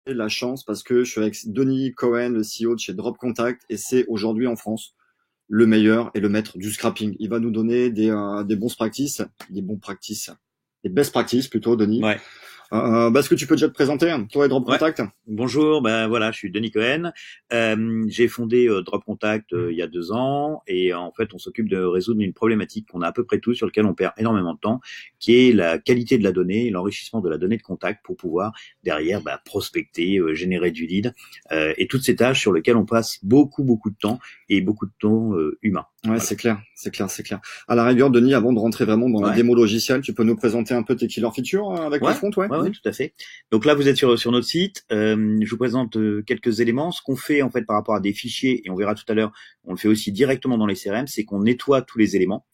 la chance parce que je suis avec Denis Cohen, le CEO de chez Drop Contact, et c'est aujourd'hui en France le meilleur et le maître du scrapping. Il va nous donner des bons practices, des best practices plutôt, Denis. Ouais. Est-ce que tu peux déjà te présenter, toi et Drop Ouais. Contact? Bonjour, ben voilà, je suis Denis Cohen. J'ai fondé Drop Contact il y a 2 ans et en fait, on s'occupe de résoudre une problématique qu'on a à peu près tous sur lequel on perd énormément de temps, qui est la qualité de la donnée et l'enrichissement de la donnée de contact pour pouvoir derrière prospecter, générer du lead et toutes ces tâches sur lesquelles on passe beaucoup de temps et beaucoup de temps humain. Ouais, Voilà. c'est clair. À la rigueur, Denis, avant de rentrer vraiment dans la démo logicielle, tu peux nous présenter un peu tes killer features avec le front, ouais, tout à fait. Donc là, vous êtes sur notre site. Je vous présente quelques éléments. Ce qu'on fait en fait par rapport à des fichiers, et on verra tout à l'heure, on le fait aussi directement dans les CRM, c'est qu'on nettoie tous les éléments,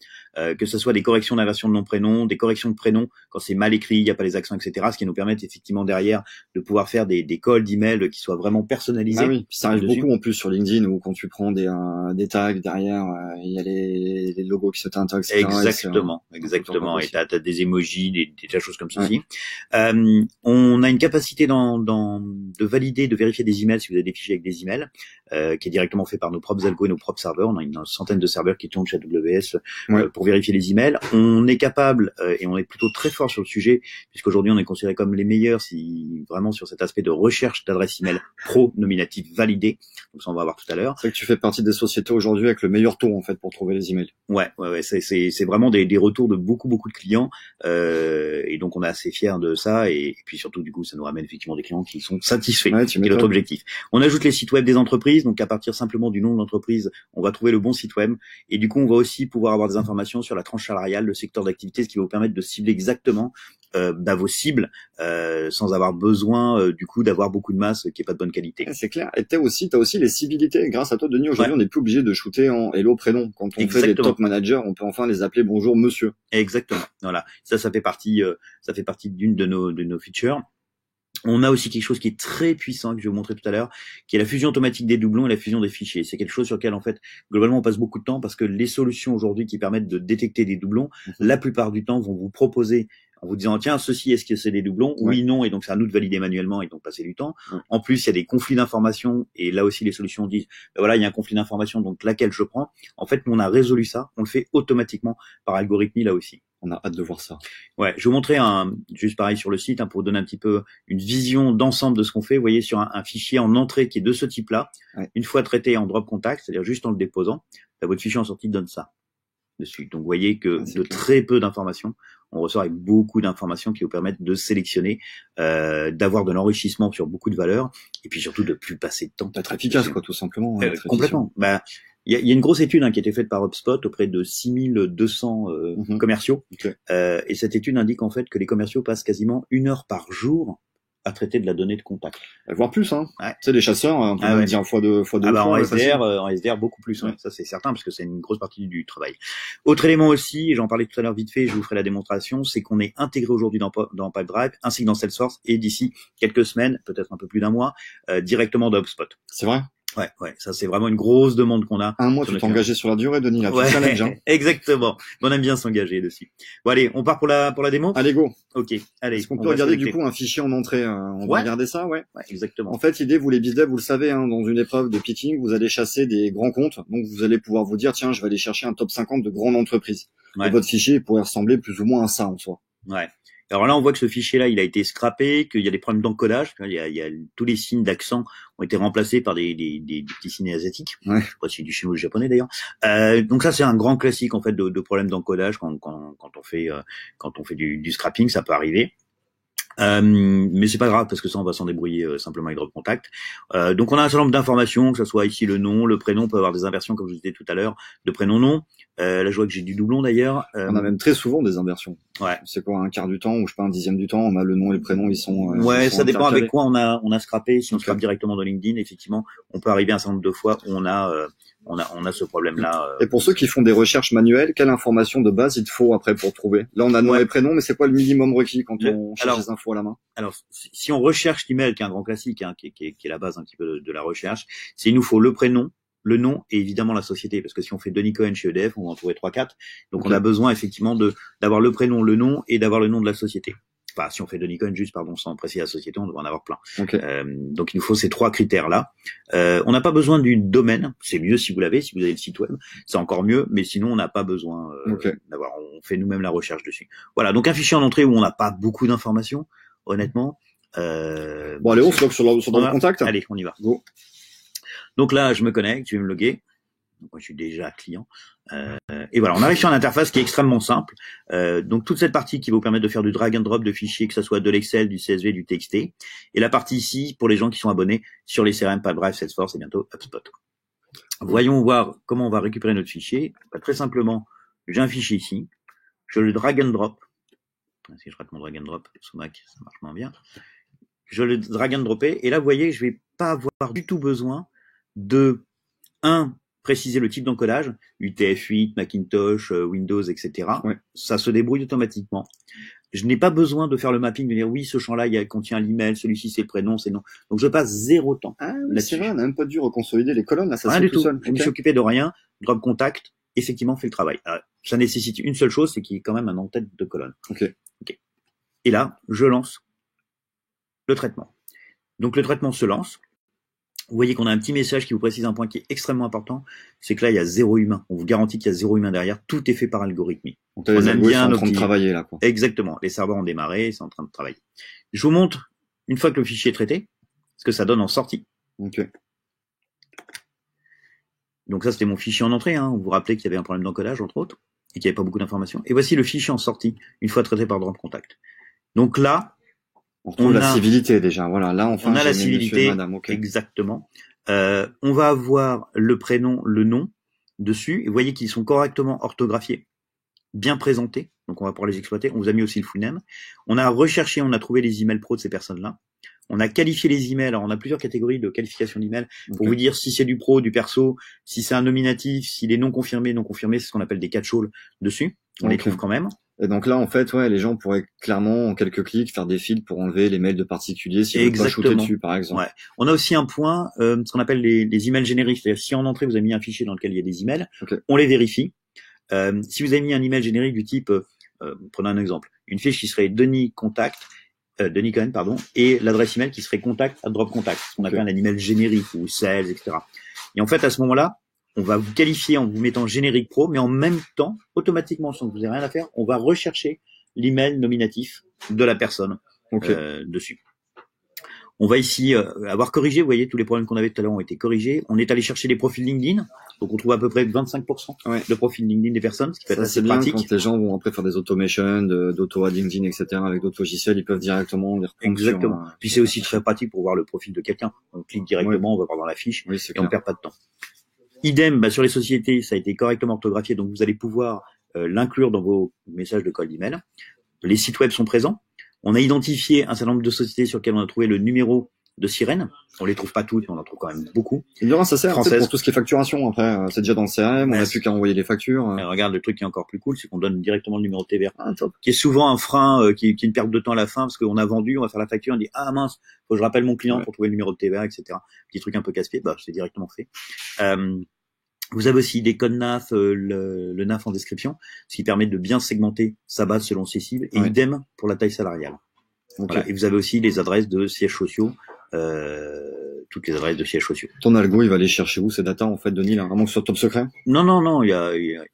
que ce soit des corrections d'inversion de nom-prénom, des corrections de prénom quand c'est mal écrit, il n'y a pas les accents, etc. Ce qui nous permet effectivement derrière de pouvoir faire des calls d'email qui soient vraiment personnalisés. Ah oui, ça arrive beaucoup en plus sur LinkedIn où quand tu prends des tags derrière, il y a les logos qui se teintent, etc. Exactement. Et t'as des emojis, des choses comme ceci. On a une capacité de valider, de vérifier des emails si vous avez des fichiers avec des emails, qui est directement fait par nos propres algos et nos propres serveurs. On a une centaine de serveurs qui tournent chez AWS pour vérifier les emails. On est capable, et on est plutôt très fort sur le sujet, puisqu'aujourd'hui on est considéré comme les meilleurs si vraiment sur cet aspect de recherche d'adresse email pro nominative validée. Donc ça on va voir tout à l'heure. C'est que tu fais partie des sociétés aujourd'hui avec le meilleur taux en fait pour trouver les emails. Ouais, c'est vraiment des retours de beaucoup de clients, et donc on est assez fiers de ça, et puis surtout du coup ça nous ramène effectivement des clients qui sont satisfaits, qui est notre objectif. On ajoute les sites web des entreprises, donc à partir simplement du nom de l'entreprise, on va trouver le bon site web, et du coup on va aussi pouvoir avoir des informations sur la tranche salariale, le secteur d'activité, ce qui va vous permettre de cibler exactement vos cibles, sans avoir besoin du coup d'avoir beaucoup de masse qui est pas de bonne qualité. C'est clair. Et t'as aussi les civilité. Grâce à toi, Denis, aujourd'hui, on n'est plus obligé de shooter en hello prénom. Quand on fait des top managers, on peut enfin les appeler bonjour monsieur. Exactement. Voilà. Ça fait partie d'une de nos features. On a aussi quelque chose qui est très puissant, que je vais vous montrer tout à l'heure, qui est la fusion automatique des doublons et la fusion des fichiers. C'est quelque chose sur lequel, en fait, globalement, on passe beaucoup de temps parce que les solutions aujourd'hui qui permettent de détecter des doublons, la plupart du temps, vont vous proposer en vous disant, tiens, ceci, est-ce que c'est des doublons? Oui, non, et donc c'est à nous de valider manuellement et donc passer du temps. En plus, il y a des conflits d'informations, et là aussi, les solutions disent, voilà, il y a un conflit d'informations, donc laquelle je prends. En fait, nous, on a résolu ça, on le fait automatiquement par algorithmie, là aussi. On a hâte de voir ça. Ouais, je vais vous montrer juste pareil sur le site, pour vous donner un petit peu une vision d'ensemble de ce qu'on fait. Vous voyez sur un fichier en entrée qui est de ce type-là, une fois traité en drop contact, c'est-à-dire juste en le déposant, votre fichier en sortie donne ça dessus. Donc vous voyez que très peu d'informations, on ressort avec beaucoup d'informations qui vous permettent de sélectionner, d'avoir de l'enrichissement sur beaucoup de valeurs, et puis surtout de plus passer de temps. D'être efficace, tout simplement. Complètement. Il y a une grosse étude qui a été faite par HubSpot auprès de 6200 commerciaux, et cette étude indique en fait que les commerciaux passent quasiment 1 heure par jour à traiter de la donnée de contact. Voire plus, Tu sais, les chasseurs, on peut même dire fois deux fois. En SDR, beaucoup plus, ça c'est certain, parce que c'est une grosse partie du travail. Autre élément aussi, j'en parlais tout à l'heure vite fait, je vous ferai la démonstration, c'est qu'on est intégré aujourd'hui dans Pipedrive, ainsi que dans Salesforce, et d'ici quelques semaines, peut-être un peu plus d'un mois, directement dans HubSpot. C'est vrai? Ouais, ça c'est vraiment une grosse demande qu'on a. Un mois, tu t'es engagé sur la durée, Denis, là, tu challenges, Exactement. On aime bien s'engager dessus. Bon allez, on part pour la démo. Allez, go. Ok, allez. Est-ce qu'on peut regarder du coup un fichier en entrée? On va regarder ça, Ouais, exactement. En fait, l'idée, vous les bizdev, vous le savez, dans une épreuve de picking, vous allez chasser des grands comptes, donc vous allez pouvoir vous dire, tiens, je vais aller chercher un top 50 de grandes entreprises. Et votre fichier pourrait ressembler plus ou moins à ça en soi. Ouais. Alors là, on voit que ce fichier-là, il a été scrappé, qu'il y a des problèmes d'encodage. Il y a tous les signes d'accent ont été remplacés par des petits signes asiatiques. Je sais pas si c'est du chinois ou du japonais d'ailleurs. Donc ça, c'est un grand classique en fait de problèmes d'encodage quand on fait du scrapping, ça peut arriver. Mais c'est pas grave parce que ça on va s'en débrouiller simplement avec Drop Contact. Donc on a un certain nombre d'informations, que ce soit ici le nom, le prénom, on peut avoir des inversions comme je vous disais tout à l'heure, de prénom-nom. Là je vois que j'ai du doublon d'ailleurs. On a même très souvent des inversions. C'est quoi, un quart du temps ou je sais pas un dixième du temps, on a le nom et le prénom, ils sont ça dépend avec quoi on a scrappé. Si on scrape directement dans LinkedIn, effectivement, on peut arriver un certain nombre de fois où on a ce problème-là. Et pour ceux qui font des recherches manuelles, quelle information de base il te faut après pour trouver? Là, on a nom et prénom, mais c'est quoi le minimum requis quand on cherche les infos à la main? Alors, si on recherche l'email, qui est un grand classique, qui est la base un petit peu de la recherche, il nous faut le prénom, le nom et évidemment la société, parce que si on fait Denis Cohen chez EDF, on va en trouver 3-4. Donc on a besoin effectivement d'avoir le prénom, le nom et d'avoir le nom de la société. pas, si on fait Denis Cohen juste, pardon, sans préciser la société, on devrait en avoir plein. Okay. Donc il nous faut ces 3 critères-là. On n'a pas besoin du domaine, c'est mieux si vous l'avez, si vous avez le site web, c'est encore mieux, mais sinon on n'a pas besoin d'avoir, on fait nous-mêmes la recherche dessus. Voilà, donc un fichier en entrée où on n'a pas beaucoup d'informations, honnêtement. Bon, allez, on se log sur Drop Contact. Allez, on y va. Go. Donc là, je me connecte, je vais me loguer. Donc, moi, je suis déjà client. Et voilà, on arrive sur une interface qui est extrêmement simple. Donc toute cette partie qui va vous permettre de faire du drag and drop de fichiers, que ce soit de l'Excel, du CSV, du TXT. Et la partie ici, pour les gens qui sont abonnés sur les CRM, Pipedrive, Salesforce et bientôt HubSpot. Voyons voir comment on va récupérer notre fichier. Très simplement, j'ai un fichier ici. Je le drag and drop. Si je rate mon drag and drop sous Mac, ça marche moins bien. Je le drag and dropper. Et là, vous voyez, je vais pas avoir du tout besoin de préciser le type d'encodage, UTF-8, Macintosh, Windows, etc. Ouais. Ça se débrouille automatiquement. Je n'ai pas besoin de faire le mapping, de dire oui, ce champ-là, il contient l'email, celui-ci c'est le prénom, c'est non. Donc je passe 0 temps. Ah oui, c'est vrai, on n'a même pas dû reconsolider les colonnes, là, ça rien se fait du tout tout. seul. Je me suis occupé de rien. Drop contact, effectivement, fait le travail. Alors, ça nécessite une seule chose, c'est qu'il y ait quand même un en-tête de colonne. Okay. Et là, je lance le traitement. Donc le traitement se lance. Vous voyez qu'on a un petit message qui vous précise un point qui est extrêmement important, c'est que là, il y a 0 humain. On vous garantit qu'il y a 0 humain derrière. Tout est fait par algorithmie. Donc les algos sont en train de travailler là, quoi. Exactement. Les serveurs ont démarré, c'est en train de travailler. Je vous montre, une fois que le fichier est traité, ce que ça donne en sortie. Okay. Donc ça, c'était mon fichier en entrée. Vous vous rappelez qu'il y avait un problème d'encodage, entre autres, et qu'il n'y avait pas beaucoup d'informations. Et voici le fichier en sortie, une fois traité par Drop Contact. Donc là, on retrouve la civilité déjà. Voilà, là enfin on a la civilité, okay. Exactement. On va avoir le prénom, le nom dessus. Et vous voyez qu'ils sont correctement orthographiés, bien présentés. Donc on va pouvoir les exploiter. On vous a mis aussi le full name. On a recherché, on a trouvé les emails pro de ces personnes-là. On a qualifié les emails. Alors on a plusieurs catégories de qualification d'emails pour vous dire si c'est du pro, du perso, si c'est un nominatif, s'il est non confirmé, c'est ce qu'on appelle des catch-all dessus. On les trouve quand même. Et donc là, en fait, les gens pourraient clairement, en quelques clics, faire des filtres pour enlever les mails de particuliers s'ils veulent pas shooter dessus, par exemple. Ouais. On a aussi un point, ce qu'on appelle les emails génériques. C'est-à-dire, si en entrée, vous avez mis un fichier dans lequel il y a des emails, on les vérifie. Si vous avez mis un email générique du type, prenons un exemple, une fiche qui serait Denis Cohen, et l'adresse email qui serait contact@dropcontact, ce qu'on appelle un email générique ou sales, etc. Et en fait, à ce moment-là, on va vous qualifier en vous mettant générique pro, mais en même temps, automatiquement, sans que vous ayez rien à faire, on va rechercher l'email nominatif de la personne dessus. On va ici avoir corrigé, vous voyez, tous les problèmes qu'on avait tout à l'heure ont été corrigés. On est allé chercher les profils LinkedIn, donc on trouve à peu près 25% de profils LinkedIn des personnes, ce qui peut être assez pratique. Quand les gens vont après faire des automations, d'auto-add LinkedIn, etc., avec d'autres logiciels, ils peuvent directement les reprendre. Exactement. Puis c'est aussi très pratique pour voir le profil de quelqu'un. On clique directement, on va voir dans la fiche, et on perd pas de temps. Idem, sur les sociétés, ça a été correctement orthographié, donc vous allez pouvoir l'inclure dans vos messages de call d'email. Les sites web sont présents. On a identifié un certain nombre de sociétés sur lesquelles on a trouvé le numéro de sirène. On les trouve pas toutes, mais on en trouve quand même beaucoup. Et ça sert pour tout ce qui est facturation. Après, c'est déjà dans le CRM, on n'a plus qu'à envoyer les factures. Regarde, le truc qui est encore plus cool, c'est qu'on donne directement le numéro de TVA, qui est souvent un frein, qui est une perte de temps à la fin, parce qu'on a vendu, on va faire la facture, on dit mince, faut que je rappelle mon client pour trouver le numéro de TVA, etc. Petit truc un peu casse-pied, c'est directement fait. Vous avez aussi des codes NAF, le NAF en description, ce qui permet de bien segmenter sa base selon ses cibles, et idem pour la taille salariale. Voilà. Et vous avez aussi les adresses de sièges sociaux, toutes les adresses de sièges sociaux. Ton algo, il va aller chercher où ces datas, en fait, Denis, là, vraiment que ce soit top secret? Non, il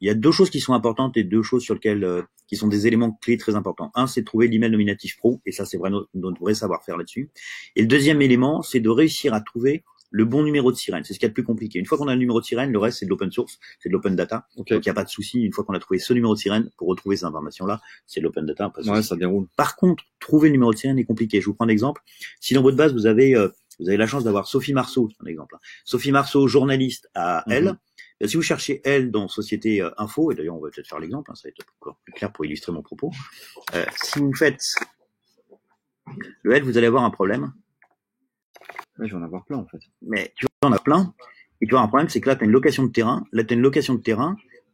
y a deux choses qui sont importantes et deux choses sur lesquelles, qui sont des éléments clés très importants. Un, c'est de trouver l'email nominatif pro, et ça, c'est vraiment notre vrai savoir-faire là-dessus. Et le deuxième élément, c'est de réussir à trouver le bon numéro de sirène. C'est ce qu'il y a de plus compliqué. Une fois qu'on a le numéro de sirène, le reste, c'est de l'open source, c'est de l'open data. Donc, il n'y a pas de souci. Une fois qu'on a trouvé ce numéro de sirène, pour retrouver ces informations-là, c'est de l'open data. Ça déroule. Par contre, trouver le numéro de sirène est compliqué. Je vous prends un exemple. Si dans votre base, vous avez la chance d'avoir Sophie Marceau, c'est un exemple. Sophie Marceau, journaliste à Elle. Si vous cherchez Elle dans Société Info, et d'ailleurs, on va peut-être faire l'exemple, ça va être encore plus clair pour illustrer mon propos. Si vous faites le Elle, vous allez avoir un problème. Ouais, je vais en avoir plein, en fait. Mais tu en as plein. Et tu vois, un problème, c'est que là, tu as une location de terrain.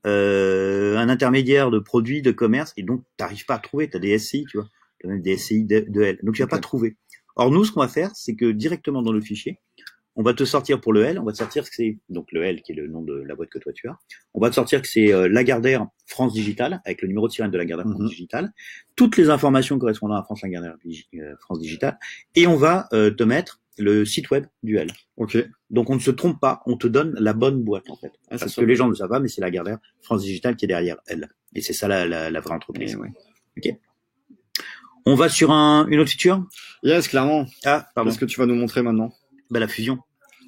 Un intermédiaire de produits, de commerce, et donc, tu n'arrives pas à trouver. Tu as des SCI, tu vois. Tu as même des SCI de L. Donc, tu vas pas trouver. Or, nous, ce qu'on va faire, c'est que directement dans le fichier, on va te sortir pour le L, on va te sortir que c'est, donc le L qui est le nom de la boîte que toi tu as, on va te sortir que c'est Lagardère France Digital, avec le numéro de sirène de Lagardère France Digital, toutes les informations correspondant à France Lagardère France Digital, et on va te mettre le site web du L. Ok. Donc on ne se trompe pas, on te donne la bonne boîte en fait. Parce que les gens ne le savent pas, mais c'est Lagardère France Digital qui est derrière elle. Et c'est ça la vraie entreprise. Ouais. Ok. On va sur une autre feature. Yes, clairement. Ah, pardon. Qu'est-ce que tu vas nous montrer maintenant? La fusion.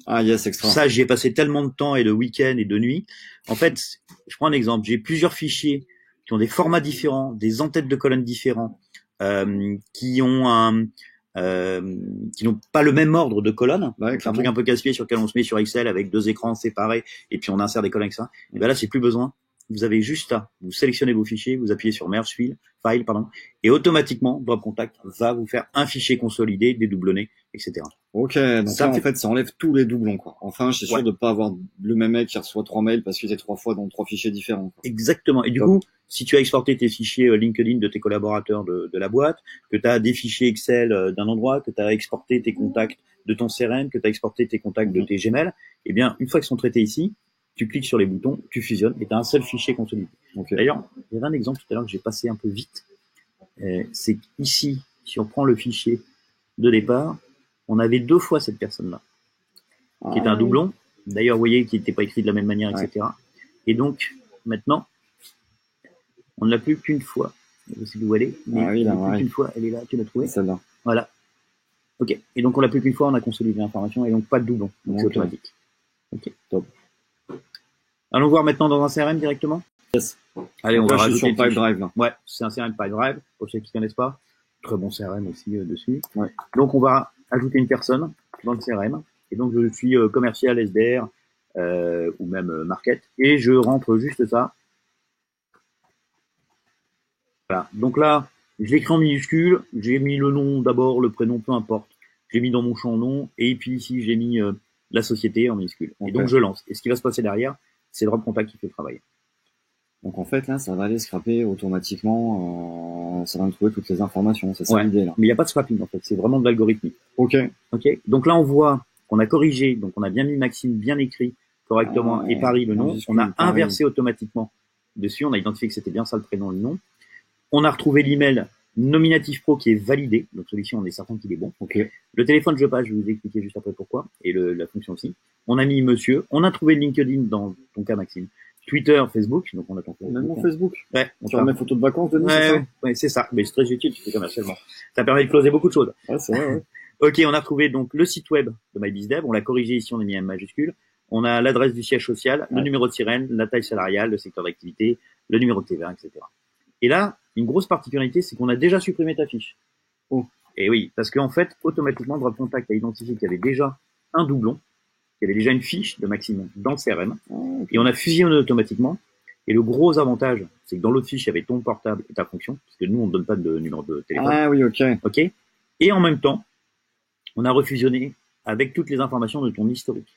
Ah yes, extra. Ça, j'y ai passé tellement de temps et de week-ends et de nuits. En fait, je prends un exemple. J'ai plusieurs fichiers qui ont des formats différents, des entêtes de colonnes différents, qui ont qui n'ont pas le même ordre de colonnes. Ouais, c'est un truc un peu casse-pied sur lequel on se met sur Excel avec 2 écrans séparés et puis on insère des colonnes avec ça. Et ben là, c'est plus besoin. Vous avez juste à vous sélectionnez vos fichiers, vous appuyez sur Merge File, et automatiquement, Drop Contact va vous faire un fichier consolidé, dédoublonné, etc. Ok, donc ça, en fait, ça enlève tous les doublons, quoi. Enfin, je suis sûr de pas avoir le même mec qui reçoit 3 mails parce qu'il était 3 fois dans 3 fichiers différents, quoi. Exactement. Et du coup, si tu as exporté tes fichiers LinkedIn de tes collaborateurs de la boîte, que tu as des fichiers Excel d'un endroit, que tu as exporté tes contacts de ton CRM, que tu as exporté tes contacts de tes Gmail, eh bien, une fois qu'ils sont traités ici, tu cliques sur les boutons, tu fusionnes et tu as un seul fichier consolidé. Okay. D'ailleurs, il y avait un exemple tout à l'heure que j'ai passé un peu vite. C'est qu'ici, si on prend le fichier de départ, on avait 2 fois cette personne-là, qui est un doublon. D'ailleurs, vous voyez qu'il n'était pas écrit de la même manière, etc. Et donc, maintenant, on ne l'a plus qu'une fois. Je sais plus où elle est, mais plus qu'une fois, elle est là, tu l'as trouvée? Celle-là. Voilà. Ok. Et donc, on l'a plus qu'une fois, on a consolidé l'information et donc pas de doublon. Donc, c'est automatique. Ok, top. Allons voir maintenant dans un CRM directement. Yes. Allez, on va rajouter sur Pipedrive. Là. Ouais, c'est un CRM Pipedrive, pour ceux qui connaissent pas. Très bon CRM aussi dessus. Ouais. Donc, on va ajouter une personne dans le CRM. Et donc, je suis commercial, SDR ou même market. Et je rentre juste ça. Voilà. Donc là, je l'écris en minuscule. J'ai mis le nom d'abord, le prénom, peu importe. J'ai mis dans mon champ nom. Et puis ici, j'ai mis la société en minuscule. Okay. Et donc, je lance. Et ce qui va se passer derrière, c'est Drop Contact qui fait le travail. Donc en fait là, ça va aller scraper automatiquement, ça va me trouver toutes les informations, c'est ça l'idée là. Mais il n'y a pas de scrapping en fait, c'est vraiment de l'algorithmique. Ok. Donc là on voit qu'on a corrigé, donc on a bien mis Maxime bien écrit correctement et Paris le nom. On a inversé automatiquement dessus, on a identifié que c'était bien ça le prénom et le nom. On a retrouvé l'email nominatif pro qui est validé, donc celui-ci on est certain qu'il est bon. Okay. Le téléphone je passe, je vais vous expliquer juste après pourquoi, et la fonction aussi. On a mis monsieur, on a trouvé LinkedIn dans ton cas Maxime. Twitter, Facebook, donc on attend. Même mon Facebook. Ouais. On peut remettre photos de vacances de nous, c'est ça? Ouais, c'est ça. Mais c'est très utile, tu fais commercialement. Ça permet de closer beaucoup de choses. Ouais, c'est vrai, ouais. Ok, on a retrouvé donc le site web de MyBizDev. On l'a corrigé ici, on a mis un majuscule. On a l'adresse du siège social, le numéro de sirène, la taille salariale, le secteur d'activité, le numéro de TVA, etc. Et là, une grosse particularité, c'est qu'on a déjà supprimé ta fiche. Oh. Et oui, parce qu'en fait, automatiquement, Drop Contact a identifié qu'il y avait déjà un doublon, qu'il y avait déjà une fiche de Maxime dans le CRM, et on a fusionné automatiquement. Et le gros avantage, c'est que dans l'autre fiche, il y avait ton portable et ta fonction, parce que nous, on ne donne pas de numéro de téléphone. Ah oui, ok. Ok. Et en même temps, on a refusionné avec toutes les informations de ton historique.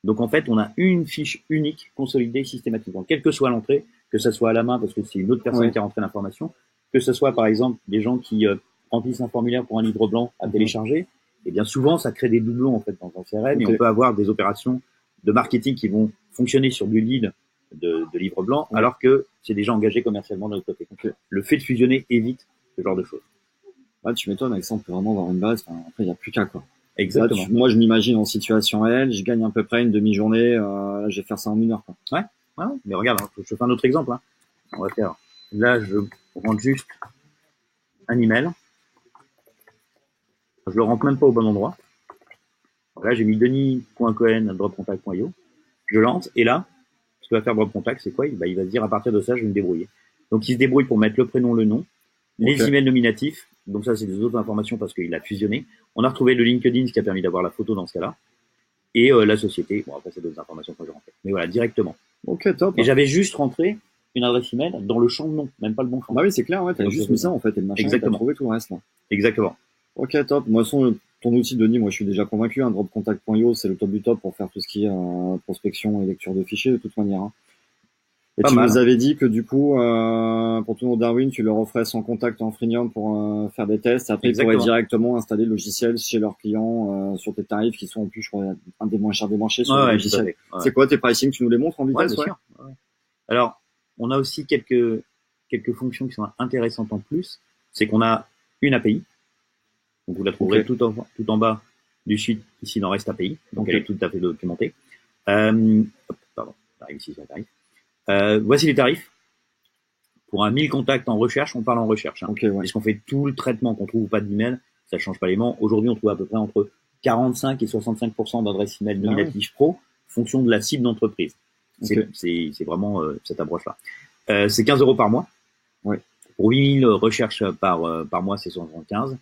Donc en fait, on a une fiche unique, consolidée systématiquement, quelle que soit l'entrée, que ça soit à la main, parce que c'est une autre personne qui a rentré l'information, que ce soit par exemple des gens qui remplissent un formulaire pour un livre blanc à télécharger, et bien souvent, ça crée des doublons en fait dans un CRM, et on peut avoir des opérations de marketing qui vont fonctionner sur du lead de livre blanc, alors que c'est déjà engagé commercialement de notre côté. Donc, le fait de fusionner évite ce genre de choses. Ouais, tu m'étonnes, avec ça, on peut vraiment avoir une base. Enfin, après, il n'y a plus qu'à, quoi. Exactement. Là, moi, je m'imagine en situation réelle, je gagne à peu près une demi-journée, je vais faire ça en 1 heure, quoi. Ouais, mais regarde, je te fais un autre exemple, hein. On va faire, là, je rentre juste un email. Je le rentre même pas au bon endroit. Là, j'ai mis denis.cohen@dropcontact.io. Je lance, et là, ce que va faire Drop Contact, c'est quoi? Il va se dire, à partir de ça, je vais me débrouiller. Donc, il se débrouille pour mettre le prénom, le nom, les emails nominatifs. Donc ça, c'est des autres informations parce qu'il a fusionné. On a retrouvé le LinkedIn, ce qui a permis d'avoir la photo dans ce cas-là. Et la société. Bon, après, c'est d'autres informations que j'ai rentrées. Mais voilà, directement. Ok, top. Et j'avais juste rentré une adresse email dans le champ de nom, même pas le bon champ. Bah oui, c'est clair, ouais, t'as juste mis ça, en fait, et le machin, t'as trouvé tout le reste, là. Exactement. Ok, top. Moi, ton outil, Denis, moi, je suis déjà convaincu, hein. Dropcontact.io, c'est le top du top pour faire tout ce qui est prospection et lecture de fichiers, de toute manière, hein. Et Pas tu mal. nous avais dit que du coup, pour tout le monde Darwin, tu leur offrais son contact en freemium pour faire des tests. Après, ils pourraient Exactement. directement installer le logiciel chez leurs clients sur tes tarifs qui sont en plus, je crois, un des moins chers des marchés sur le Ouais, tout à logiciel. fait. Ouais. C'est quoi tes pricing? Tu nous les montres en Ouais, vitesse? bien sûr. Ouais. Alors, on a aussi quelques fonctions qui sont intéressantes en plus. C'est qu'on a une API. Donc, vous la trouverez tout en bas du site ici dans REST API. Donc, elle est tout à fait documentée. Pardon, j'arrive ici sur le tarif. Voici les tarifs. Pour un 1000 contacts en recherche, on parle en recherche. Hein. Puisqu'on fait tout le traitement, qu'on trouve pas d'email, ça change pas l'élément. Aujourd'hui, on trouve à peu près entre 45 et 65% d'adresses email nominatives pro, fonction de la cible d'entreprise. C'est vraiment cette approche-là. C'est 15 € par mois. Pour 8000 recherches par mois, c'est 175.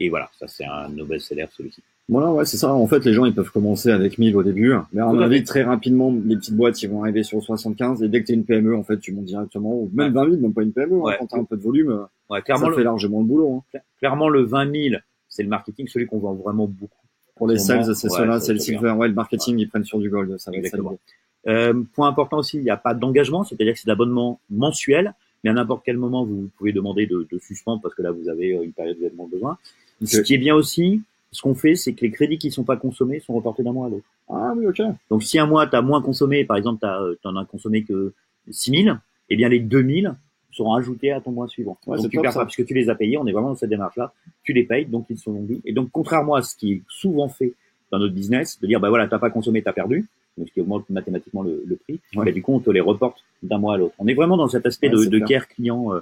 Et voilà, ça c'est un no best-seller celui-ci. Voilà, ouais, c'est ça. En fait, les gens, ils peuvent commencer avec 1000 au début. Mais à mon avis, très rapidement, les petites boîtes, ils vont arriver sur 75. Et dès que t'es une PME, en fait, tu montes directement. Ou même 20 000, même pas une PME. Hein, quand t'as un peu de volume, clairement, ça fait largement le boulot. Hein. Clairement, le 20 000, c'est le marketing, celui qu'on vend vraiment beaucoup. Pour les sales, c'est cela, c'est le silver. Ouais, le marketing, ils prennent sur du gold. Ça va exactement. Point important aussi, il n'y a pas d'engagement, c'est-à-dire que c'est de l'abonnement mensuel. Mais à n'importe quel moment, vous pouvez demander de suspendre parce que là, vous avez une période où vous avez moins besoin. Ce qui est bien aussi, ce qu'on fait, c'est que les crédits qui sont pas consommés sont reportés d'un mois à l'autre. Ah oui, ok. Donc, si un mois, tu as moins consommé, par exemple, t'en as consommé que 6000, eh bien, les 2000 seront ajoutés à ton mois suivant. Ouais, donc, tu perds pas, puisque tu les as payés. On est vraiment dans cette démarche-là. Tu les payes, donc ils sont vendus. Et donc, contrairement à ce qui est souvent fait dans notre business, de dire, bah voilà, t'as pas consommé, t'as perdu. Donc, ce qui augmente mathématiquement le prix. Bah, du coup, on te les reporte d'un mois à l'autre. On est vraiment dans cet aspect de care client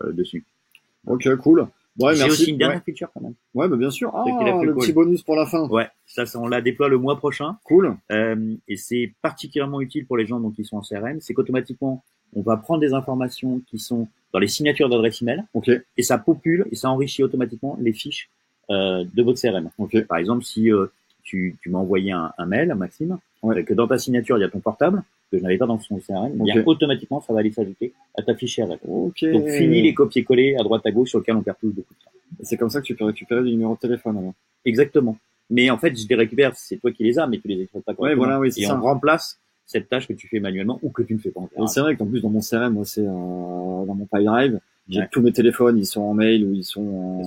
dessus. Ok, cool. Ouais, J'ai merci. aussi une dernière feature quand même. Ouais, bah bien sûr. Ah, le petit bonus pour la fin. Ouais, ça on la déploie le mois prochain. Cool. Et c'est particulièrement utile pour les gens qui sont en CRM. C'est qu'automatiquement, on va prendre des informations qui sont dans les signatures d'adresse email. Et ça popule et ça enrichit automatiquement les fiches de votre CRM. Par exemple, si tu m'as envoyé un mail, Maxime, que dans ta signature, il y a ton portable, que je n'avais pas dans son CRM, bien automatiquement, ça va aller s'ajouter à ta fiche CRM. Donc, fini les copier-coller à droite à gauche sur lequel on perd tous beaucoup de temps. Et c'est comme ça que tu peux récupérer des numéros de téléphone, alors. Exactement. Mais en fait, je les récupère, c'est toi qui les as, mais tu les exploites pas correctement. Et on remplace cette tâche que tu fais manuellement ou que tu ne fais pas en général. Et c'est vrai qu'en plus, dans mon CRM, moi, c'est dans mon PyDrive, j'ai tous mes téléphones, ils sont en mail ou ils sont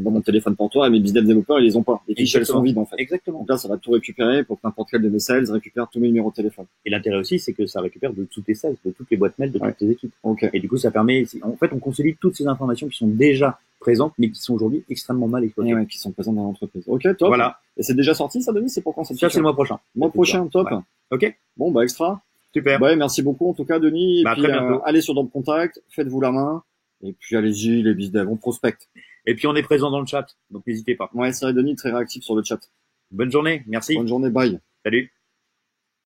dans mon téléphone porteur et mes business développeurs, ils les ont pas. Les fiches, elles sont vides, en fait. Exactement. Donc là, ça va tout récupérer pour que n'importe quel de mes sales récupère tous mes numéros de téléphone. Et l'intérêt aussi, c'est que ça récupère de tous tes sales, de toutes les boîtes mail de toutes tes équipes. Et du coup, ça permet, en fait, on consolide toutes ces informations qui sont déjà présentes, mais qui sont aujourd'hui extrêmement mal exploitées. Qui sont présentes dans l'entreprise. Ok, top. Voilà. Et c'est déjà sorti, ça, Denis? C'est pour quand ça? Ça, c'est le mois prochain. Mois prochain, top. Ok. Bon, bah, extra. Super. Ouais, merci beaucoup, en tout cas, Denis. Et puis, très bientôt. allez sur Drop Contact, faites-vous la main. Et puis, allez-y, les business, on prospecte. Et puis, on est présent dans le chat. Donc, n'hésitez pas. Ouais, c'est vrai, Denis, très réactif sur le chat. Bonne journée. Merci. Bonne journée. Bye. Salut.